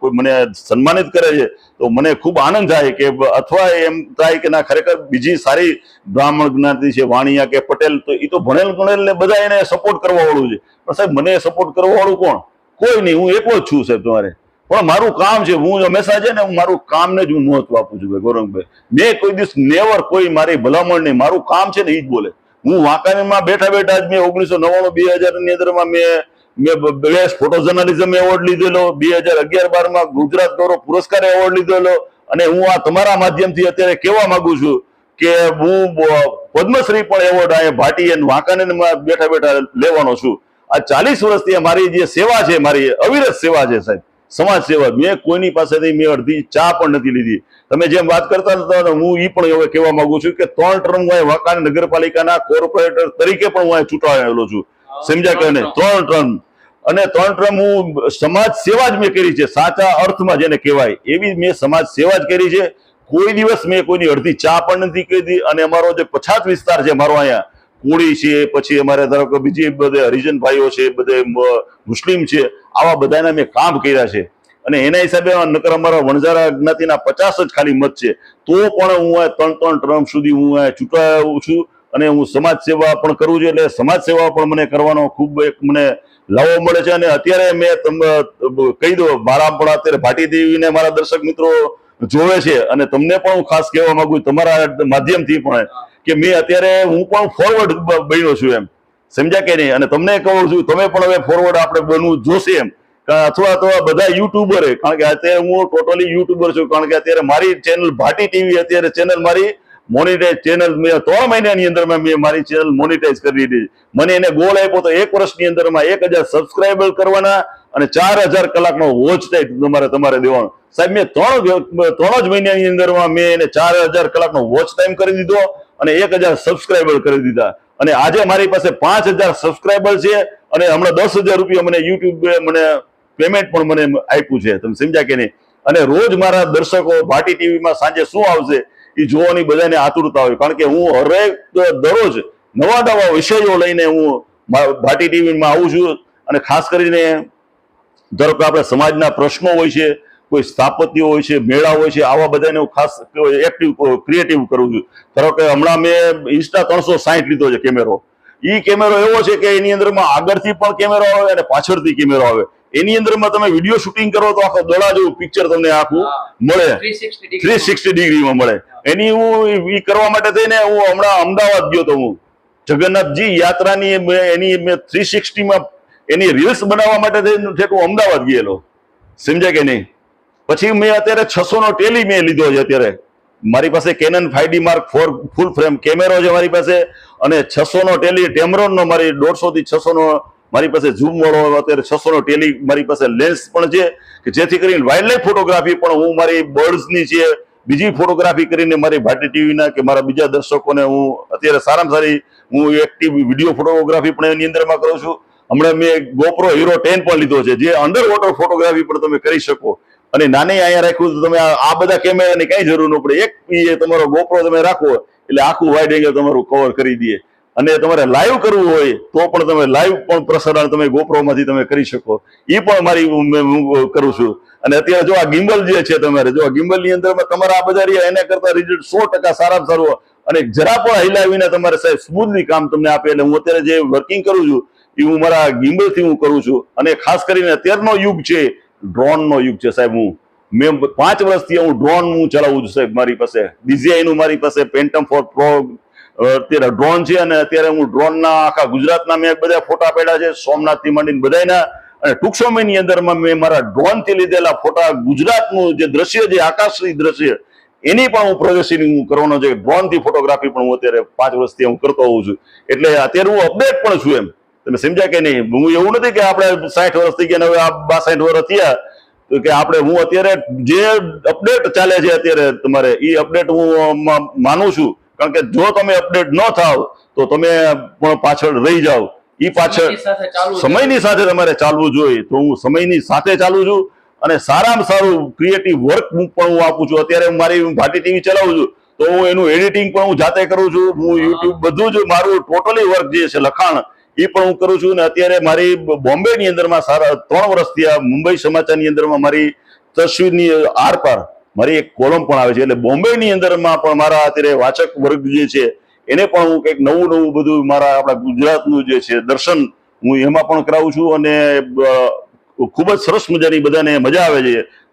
કોઈ મને સન્માનિત કરે છે તો મને ખૂબ આનંદ થાય કે અથવા એમ થાય કે ના ખરેખર બીજી સારી બ્રાહ્મણ જ્ઞાતિ છે વાણિયા કે પટેલ તો એ તો ભણેલ ગણેલ ને બધા એને સપોર્ટ કરવા વાળું છે પણ સાહેબ મને સપોર્ટ કરવા વાળું કોણ કોઈ નહીં હું એકલો જ છું સાહેબ તમારે પણ મારું કામ છે હું હંમેશા છે ને હું મારું કામને જ હું મહત્વ આપું છું ભાઈ ગૌરંગભાઈ મેં કોઈ દિવસ નેવર કોઈ મારી ભલામણ નહીં મારું કામ છે ને એ જ બોલે હું વાંકાનેરમાં બેઠા બેઠા જ મેં 1999-2000 ની અંદરમાં મેં બેસ્ટ ફોટો જર્નલિઝમ એવોર્ડ લીધેલો 2011-12 ગુજરાત ગૌરવ પુરસ્કાર એવોર્ડ લીધેલો અને હું આ તમારા માધ્યમથી અત્યારે કહેવા માંગુ છું કે હું પદ્મશ્રી પણ એવોર્ડ આ ભાટી અને વાંકાનેરમાં બેઠા બેઠા લેવાનો છું આ 40 વર્ષથી મારી જે સેવા છે મારી અવિરત સેવા છે સાહેબ સમાજ સેવા મેં કોઈની પાસેથી મેં અડધી ચા પણ નથી લીધી તમે જેમ વાત કરતા હતા હું એ પણ હવે કહેવા માંગુ છું કે 3 ટર્મ હું વાંકાનેર નગરપાલિકાના કોર્પોરેટર તરીકે પણ હું ચૂંટાયેલો છું સમજ્યા કે નહીં 3 ટર્મ અને 3 ટર્મ હું સમાજ સેવા જ મેં કરી છે સાચા અર્થમાં જેને કહેવાય એવી મેં સમાજ સેવા જ કરી છે કોઈ દિવસ મેં કોઈની અડધી ચા પણ નથી કરી અને અમારો જે પછાત વિસ્તાર છે મારો અહીંયા કોળી છે પછી અમારે ધારો કે બીજી બધે હરિજન ભાઈઓ છે બધે મુસ્લિમ છે આવા બધાના મેં કામ કર્યા છે અને એના હિસાબે નકર અમારા વણઝારા જ્ઞાતિના 50 જ ખાલી મત છે તો પણ હું 3 ટર્મ સુધી હું ચૂંટાયો છું અને હું સમાજ સેવા પણ કરું છું એટલે સમાજ સેવા પણ મને કરવાનો ખૂબ એક મને લાવો મળે છે અને અત્યારે મેં તમને કહી દઉં મારા પણ અત્યારે ભાટી દેવીને મારા દર્શક મિત્રો જોવે છે અને તમને પણ હું ખાસ કહેવા માંગુ તમારા માધ્યમથી પણ કે મેં અત્યારે હું પણ ફોરવર્ડ બન્યો છું એમ સમજ્યા કે નહીં અને તમને કહું છું તમે પણ હવે ફોરવર્ડ આપણે બનવું જોશે એમ અથવા તો બધા યુટ્યુબરે કારણ કે અત્યારે હું ટોટલી યુટ્યુબર છું કારણ કે અત્યારે મારી ચેનલ ભાટી ટીવી અત્યારે ચેનલ મારી મોનિટાઈઝ ચેનલ મેં 3 મહિનાની અંદરમાં મેં મારી ચેનલ મોનિટાઈઝ કરી દીધી મને એને ગોલ આપ્યો તો 1 વર્ષની અંદરમાં 1000 સબસ્ક્રાઈબર કરવાના અને 4000 કલાકનો વોચ ટાઈમ તમારે દેવાનો સાહેબ મેં 3 જ મહિનાની અંદરમાં મેં એને 4000 કલાકનો વોચ ટાઈમ કરી દીધો અને 1000 સબસ્ક્રાઈબર કરી દીધા અને આજે મારી પાસે 5000 સબસ્ક્રાઈબર છે અને હમણાં 10000 રૂપિયા મને યુટ્યુબ મને પેમેન્ટ પણ મને આપ્યું છે તમે સમજ્યા કે નહીં અને રોજ મારા દર્શકો ભાટી ટીવીમાં સાંજે શું આવશે એ જોવાની બધાને આતુરતા હોય કારણ કે હું હરેક દરરોજ નવા વિષયો લઈને હું ભાટી ટીવીમાં આવું છું અને ખાસ કરીને ધારો કે આપણે સમાજના પ્રશ્નો હોય છે કોઈ સ્થાપત્ય હોય છે મેળા હોય છે આવા બધાને હું ખાસ એક્ટિવ ક્રિએટિવ કરું છું ધારો કે હમણાં મેં ઇન્સ્ટા 360 લીધો છે કેમેરો એ કેમેરો એવો છે કે એની અંદરમાં આગળથી પણ કેમેરો આવે અને પાછળથી કેમેરો આવે એની અંદરમાં તમે વિડીયો શૂટિંગ કરો તો આખો દડા જેવું પિક્ચર તમને આખું મળે 360 ડિગ્રીમાં મળે એની હું એ કરવા માટે થઈને હું હમણાં અમદાવાદ ગયો તો હું જગન્નાથજી યાત્રાની એની મેં 360 માં એની રીલ્સ બનાવવા માટે થઈને હું અમદાવાદ ગયેલો સમજ્યા કે નહીં પછી મેં અત્યારે 600 નો ટેલી મેં લીધો છે. અત્યારે મારી પાસે કેનન 5D Mark IV ફૂલ ફ્રેમ કેમેરો છે મારી પાસે, અને 600 નો ટેલી ટેમરોન નો મારી 150 થી 600 નો મારી પાસે ઝૂમ વાળો અત્યારે 600 નો ટેલી મારી પાસે લેન્સ પણ છે, કે જેથી કરીને વાઇલ્ડ લાઈફ ફોટોગ્રાફી પણ હું મારી બર્ડ્સની છે, બીજી ફોટોગ્રાફી કરીને મારી ભારતી ટીવીના કે મારા બીજા દર્શકોને હું અત્યારે સારામાં સારી હું એક્ટિવ વિડીયો ફોટોગ્રાફી પણ એની અંદરમાં કરું છું. હમણાં મેં GoPro Hero 10 પણ લીધો છે, જે અંડર વોટર ફોટોગ્રાફી પણ તમે કરી શકો. અને નાની અહીંયા રાખ્યું તો તમે આ બધા કેમેરાની કઈ જરૂર ન પડે. એક તમારો GoPro તમે રાખો એટલે આખું વાઇડ એંગલ તમારું કવર કરી દે. અને તમારે લાઈવ કરવું હોય તો પણ તમે લાઈવ પણ પ્રસારણ તમે GoPro માંથી તમે કરી શકો. એ પણ મારી હું કરું છું. અને અત્યારે જો આ ગિમ્બલ જે છે, તમારે જો આ ગિમ્બલ ની અંદર તમારે આ બધા રહ્યા એના કરતા રિઝલ્ટ 100% સારામાં સારું, અને જરા પણ હિલાવીને તમારે સાહેબ સ્મૂથલી કામ તમને આપે. એટલે હું અત્યારે જે વર્કિંગ કરું છું એ હું મારા ગિમ્બલ થી હું કરું છું. અને ખાસ કરીને અત્યારનો યુગ છે ડ્રોન નો યુગ છે સાહેબ. મેં 5 વર્ષથી હું ડ્રોન હું ચલાવું છું સાહેબ. મારી પાસે DJI નું મારી પાસે Phantom 4 Pro અત્યારે ડ્રોન છે, અને અત્યારે હું ડ્રોનના આખા ગુજરાતના મેં બધા ફોટા પાડ્યા છે, સોમનાથથી માંડીને બધાના. અને ટૂંક સમયની અંદરમાં મેં મારા ડ્રોનથી લીધેલા ફોટા, ગુજરાતનું જે દ્રશ્ય છે આકાશી દ્રશ્ય, એની પણ હું પ્રદર્શિત હું કરવાનો છે. ડ્રોનથી ફોટોગ્રાફી પણ હું અત્યારે 5 વર્ષથી હું કરતો હોઉં છું. એટલે અત્યારે હું અપડેટ પણ છું. એમ તમે સમજ્યા કે નહીં? હું એવું નથી કે આપણે 60 વર્ષ થઈ ગયા હવે આ 62 વર્ષ થયા તો કે આપણે, હું અત્યારે જે અપડેટ ચાલે છે અત્યારે તમારે એ અપડેટ હું માનું છું. કારણ કે જો તમે અપડેટ ન થાવ તો તમે પણ પાછળ રહી જાઓ. એ પાછળ સમયની સાથે તમારે ચાલવું જોઈએ. તો હું સમયની સાથે ચાલું છું, અને સારામાં સારું ક્રિએટિવ વર્ક પણ હું આપું છું. અત્યારે મારી ભારતી ટીવી ચલાવું છું તો હું એનું એડિટિંગ પણ હું જાતે કરું છું. હું યુટ્યુબ બધું જ મારું ટોટલી વર્ક જે છે લખાણ એ પણ હું કરું છું. અને અત્યારે મારી બોમ્બે ની અંદરમાં સારા 3 વર્ષથી આ મુંબઈ સમાચારની અંદરમાં મારી તસવીરની આરપાર મારી એક કોલમ પણ આવે છે. એટલે બોમ્બે ની અંદરમાં પણ મારા અત્યારે વાચક વર્ગ જે છે એને પણ હું કંઈક નવું બધું મારા આપણા ગુજરાતનું જે છે દર્શન હું એમાં પણ કરાવું છું. અને ખૂબ જ સરસ મજાની બધાને મજા આવે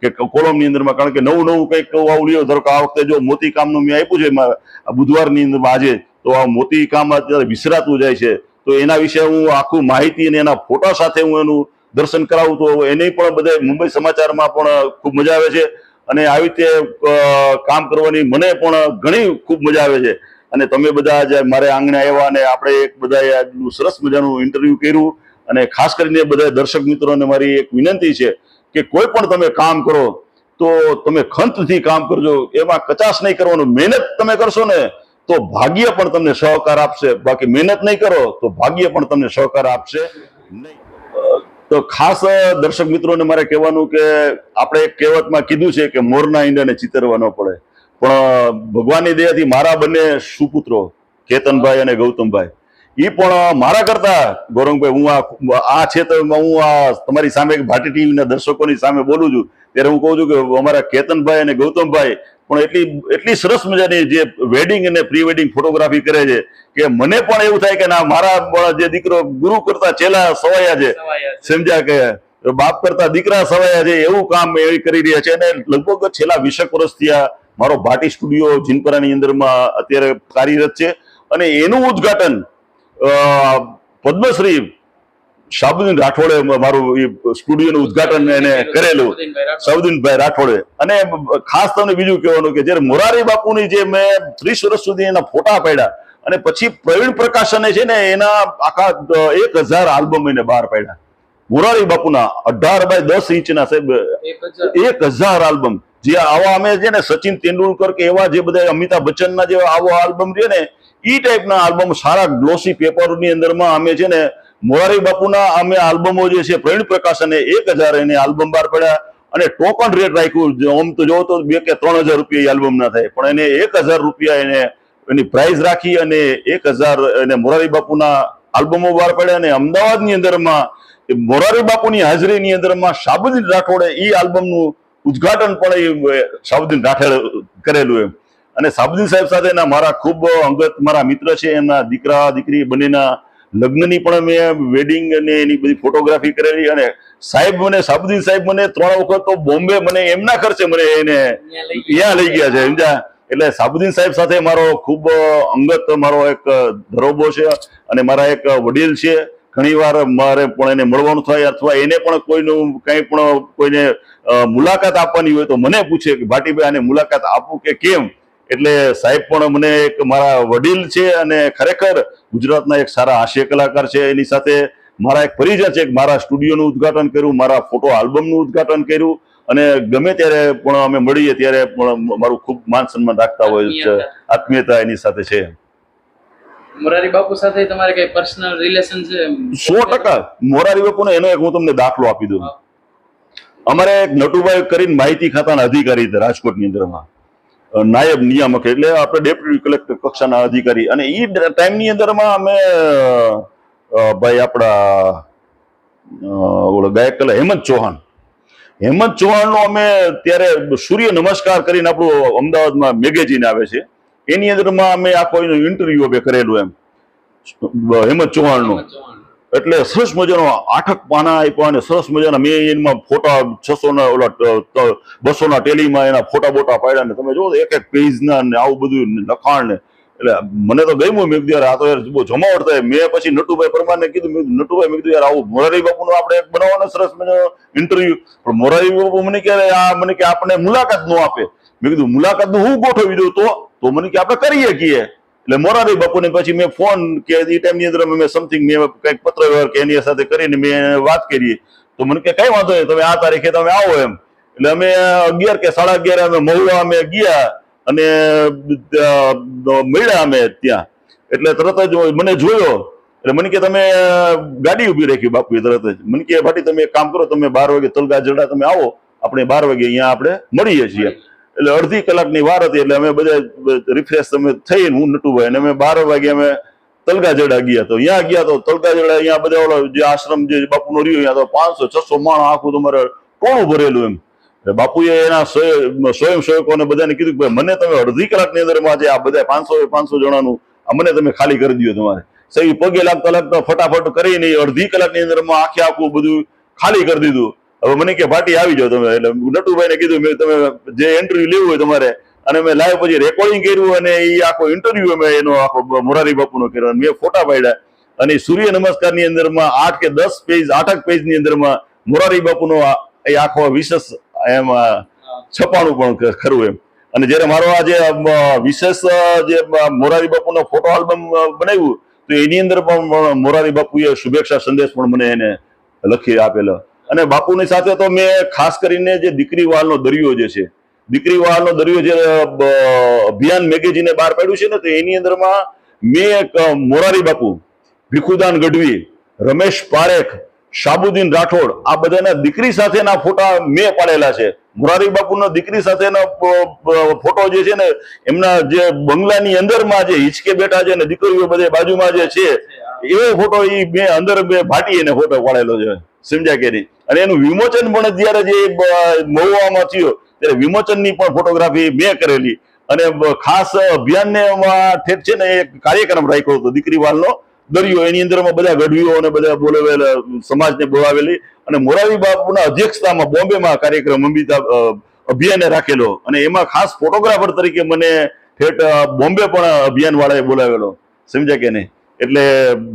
છે કે કોલમની અંદરમાં. કારણ કે નવું કંઈક આવડ્યો. ધારો કે આ વખતે જો મોતી કામનું મેં આપ્યું છે આ બુધવારની અંદર આજે, તો આ મોતી કામ અત્યારે વિસરાતું જાય છે. તો એના વિશે હું આખું માહિતી અને એના ફોટા સાથે હું એનું દર્શન કરાવું. તો એને પણ બધા મુંબઈ સમાચારમાં પણ ખૂબ મજા આવે છે. અને આવી રીતે કામ કરવાની મને પણ ઘણી ખૂબ મજા આવે છે. અને તમે બધા જે મારે આંગણે આવ્યા અને આપણે એક બધા સરસ મજાનું ઇન્ટરવ્યુ કર્યું. અને ખાસ કરીને બધા દર્શક મિત્રોને મારી એક વિનંતી છે કે કોઈ પણ તમે કામ કરો તો તમે ખંતથી કામ કરજો. એમાં કચાશ નહીં કરવાનું. મહેનત તમે કરશો ને તો ભાગ્ય પણ તમને સહકાર આપશે. બાકી મહેનત નહીં કરો તો ભાગ્ય પણ તમને સહકાર આપશે નહીં. તો ખાસ દર્શક મિત્રોને મારે કહેવાનું કે આપણે એક કહેવતમાં કીધું છે કે મોરના ઈંડાને ચિતરવા ન પડે. પણ ભગવાનની દયાથી મારા બંને સુપુત્રો કેતનભાઈ અને ગૌતમભાઈ એ પણ મારા કરતા, ગૌરંગભાઈ, હું આ ક્ષેત્રમાં હું આ તમારી સામે ભારતી ટીવીના દર્શકોની સામે બોલું છું ત્યારે હું કહું છું કે અમારા કેતનભાઈ અને ગૌતમભાઈ પણ એટલી સરસ મજાની જે વેડિંગ અને પ્રી વેડિંગ ફોટોગ્રાફી કરે છે કે મને પણ એવું થાય કે ના, મારા જે દીકરો ગુરુ કરતા ચેલા સવાયા છે. સમજ્યા કે બાપ કરતા દીકરા સવાયા છે, એવું કામ એ કરી રહ્યા છે. અને લગભગ છેલ્લા 20 વર્ષથી આ મારો ભાટી સ્ટુડિયો જીનપરાની અંદરમાં અત્યારે કાર્યરત છે. અને એનું ઉદ્ઘાટન પદ્મશ્રી શાહબુદ્દીન રાઠોડે મારું સ્ટુડિયોનું ઉદ્ઘાટન એને કરેલું, શાહબુદ્દીનભાઈ રાઠોડે. અને ખાસ તમને બીજું કહેવાનું કે જ્યારે મોરારી બાપુની જે મેં 30 વર્ષ સુધી એના ફોટા પાડ્યા અને પછી પ્રવીણ પ્રકાશને છે ને એના આખા 1000 આલ્બમ એને બહાર પાડ્યા. મોરારી બાપુના 18 બાય 10 ઇંચના સાહેબ 1000 આલ્બમ. જે આવા અમે છે ને સચિન તેંડુલકર કે એવા જે બધા અમિતાભ બચ્ચનના જે આવો આલ્બમ છે ને એ ટાઈપના આલ્બમ સારા ગ્લોસી પેપરની અંદરમાં અમે છે ને મોરારી બાપુના અમે આલ્બમો જે છે પ્રવીણ પ્રકાશને 1000 એને આલ્બમ બહાર પડ્યા. અને ટોકન રેટ રાખ્યું. આમ તો જોવો તો 2 કે 3000 રૂપિયા આલ્બમ ના થાય, પણ એને 1000 રૂપિયા એને એની પ્રાઇઝ રાખી અને 1000 એને મોરારી બાપુના આલ્બમો બહાર પડ્યા. અને અમદાવાદની અંદરમાં મોરારી બાપુની હાજરીની અંદરમાં શાહબુદ્દીન રાઠોડે એ આલ્બમનું ઉદ્ઘાટન પણ એ શાહબુદ્દીન રાઠોડે કરેલું. એમ અને શાહબુદ્દીન સાહેબ સાથેના મારા ખૂબ અંગત મારા મિત્ર છે. એમના દીકરા દીકરી બંનેના લગ્નની પણ મેં વેડિંગ અને એની બધી ફોટોગ્રાફી કરેલી. અને સાહેબ મને શાહબુદ્દીન સાહેબ મને 3 વખત તો બોમ્બે મને એમના ખર્ચે મને એને ત્યાં લઈ ગયા છે. સમજ્યા? એટલે શાહબુદ્દીન સાહેબ સાથે મારો ખૂબ અંગત મારો એક ધરોબો છે. અને મારા એક વડીલ છે ઘણી વાર મારે પણ એને મળવાનું થાય અથવા એને પણ કોઈનું કંઈ પણ કોઈને મુલાકાત આપવાની હોય તો મને પૂછે કે ભાટીભાઈ આને મુલાકાત આપું કે કેમ. એટલે સાહેબ પણ મને એક મારા વડીલ છે અને ખરેખર ગુજરાતના એક સારા હાસ્ય કલાકાર છે. એની સાથે મારા એક પરિચય છે કે મારા સ્ટુડિયોનું ઉદ્ઘાટન કર્યું, મારા ફોટો આલ્બમનું ઉદ્ઘાટન કર્યું અને ગમે ત્યારે પણ અમે મળીએ ત્યારે પણ મારું ખૂબ માન સન્માન રાખતા હોય છે. આત્મીયતા એની સાથે છે. મોરારી બાપુ સાથે તમારે કઈ પર્સનલ રિલેશન છે? 100% મોરારી બાપુનો એનો એક હું તમને દાખલો આપી દઉં. અમારે એક નટુભાઈ કરીને માહિતી ખાતાના અધિકારી હતા રાજકોટની અંદરમાં, નાયબ નિયામક એટલે આપણે ડેપ્યુટી કલેક્ટર કક્ષાના અધિકારી. અને એ ટાઈમની અંદરમાં અમે ભાઈ આપણા ઓલો ગાયક કલા હેમંત ચૌહાણનો અમે ત્યારે સૂર્ય નમસ્કાર કરીને આપણું અમદાવાદમાં મેગેઝિન આવે છે એની અંદરમાં અમે આખો એનો ઇન્ટરવ્યુ અમે કરેલું એમ હેમંત ચૌહાણનું. એટલે સરસ મજાનો 8 પાના આપ્યા અને સરસ મજાના મેં એમાં ફોટા 600 ના ઓલા 200 ના ટેલીમાં એના ફોટા બોટા પાડ્યા ને તમે જોવો એક પેજના ને આવું બધું લખાણ ને. એટલે મને તો ગમ્યું. મેં કીધું યાર આ તો યાર બહુ જમાવટ થાય. મેં પછી નટુભાઈ પરમારને કીધું, નટુભાઈ મેં કીધું યાર આવું મોરારી બાપુનું આપણે એક બનાવવાનો સરસ મજાનો ઇન્ટરવ્યુ. પણ મોરારી બાપુ મને કે આપણે મુલાકાત ન આપે. મેં કીધું મુલાકાતનું હું ગોઠવી દઉં તો મને કે આપણે કરીએ કીએ. એટલે મોરારી બાપુને પછી મેં ફોન કે એ ટાઈમની અંદર મેં સમથિંગ મેં કંઈક પત્ર વ્યવહાર કે એની સાથે કરીને મેં વાત કરી. તો મને કે કઈ વાંધો નહીં, તમે આ તારીખે તમે આવો એમ. એટલે અમે 11 કે 11:30 અમે મહુવા અમે ગયા અને મળ્યા અમે ત્યાં. એટલે તરત જ મને જોયો એટલે મને કે તમે ગાડી ઉભી રાખી બાપુએ તરત જ. મને કે ભાટી તમે એક કામ કરો, તમે 12 વાગે તલગા જડા તમે આવો, આપણે 12 વાગે અહીંયા આપણે મળીએ છીએ. એટલે અડધી કલાકની વાર હતી એટલે અમે બધા રિફ્રેશ તમે થઈને હું નટુભાઈ અને અમે 12 વાગે અમે તલગા જડા ગયા. તો અહીંયા ગયા તો તલગા જડા અહીંયા બધા ઓલો જે આશ્રમ જે બાપુનો રહ્યો અહીંયા તો 500-600 માણસ આખું તમારે ટોળું ભરેલું એમ. એટલે બાપુએ એના સ્વયંસેવકોને બધાને કીધું કે ભાઈ મને તમે અડધી કલાકની અંદરમાં જે આ બધા 500 જણાનું આ મને તમે ખાલી કરી દો. તમારે સહી પગે લાગતા ફટાફટ કરીને અડધી કલાકની અંદરમાં આખું બધું ખાલી કરી દીધું. હવે મને કે ભાટી આવી જાઓ તમે. એટલે નટુભાઈને કીધું મેં તમે જે ઇન્ટરવ્યુ લેવું હોય તમારે, અને મેં લાઈવ પછી રેકોર્ડિંગ કર્યું અને એ આખો ઇન્ટરવ્યુ મેં એનો આખો મોરારી બાપુનો કર્યો અને મેં ફોટા પાડ્યા. અને સૂર્ય નમસ્કારની અંદરમાં 8 કે 10 પેજ 8 પેજની અંદરમાં મોરારી બાપુનો એ આખો વિશેષ એમાં છપાણું પણ ખરું એમ. અને જયારે મારો આ જે વિશેષ જે મોરારી બાપુનો ફોટો આલ્બમ બનાવ્યું તો એની અંદર પણ મોરારી બાપુએ શુભેચ્છા સંદેશ પણ મને એને લખી આપેલો. અને બાપુની સાથે તો મેં ખાસ કરીને જે દીકરી વાલનો દરિયો જે છે, દીકરી વાલનો દરિયો જે અભિયાન મેગેઝિને બહાર પાડ્યું છે ને, તો એની અંદરમાં મેં એક મોરારી બાપુ, ભીખુદાન ગઢવી, રમેશ પારેખ, શાબુદ્દીન રાઠોડ આ બધાના દીકરી સાથેના ફોટા મેં પાડેલા છે. મોરારી બાપુનો દીકરી સાથેનો ફોટો જે છે ને એમના જે બંગલાની અંદરમાં જે હિંચકે બેઠા છે ને દીકરીઓ બધે બાજુમાં જે છે એવો ફોટો એ મેં અંદર મેં ભાટી એને ફોટો પાડેલો છે. સમજ્યા કે નહીં? અને એનું વિમોચન પણ જયારે જે મહુવામાં થયો ત્યારે વિમોચનની પણ ફોટોગ્રાફી મેં કરેલી. અને ખાસ અભિયાનને ઠેઠ છે ને એક કાર્યક્રમ રાખ્યો હતો દીકરી વાલનો દરિયો. એની અંદરમાં બધા ગઢવીઓ અને બધા બોલાવેલા સમાજને બોલાવેલી અને મોરારી બાપુના અધ્યક્ષતામાં બોમ્બેમાં કાર્યક્રમ અભિયાને રાખેલો. અને એમાં ખાસ ફોટોગ્રાફર તરીકે મને ઠેઠ બોમ્બે પણ અભિયાન વાળાએ બોલાવેલો. સમજ્યા કે નહીં? એટલે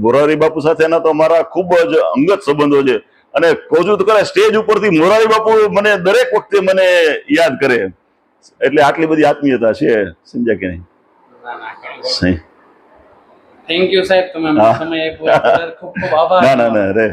મોરારી બાપુ સાથેના તો મારા ખૂબ જ અંગત સંબંધો છે. અને કહું છું તો ખરા સ્ટેજ ઉપરથી મોરારી બાપુ મને દરેક વખતે મને યાદ કરે. એટલે આટલી બધી આત્મીયતા છે. સમજ્યા કે નહીં? થેન્ક યુ સાહેબ, તમે સમય આપ્યો. ખૂબ ખૂબ આભાર. ના રે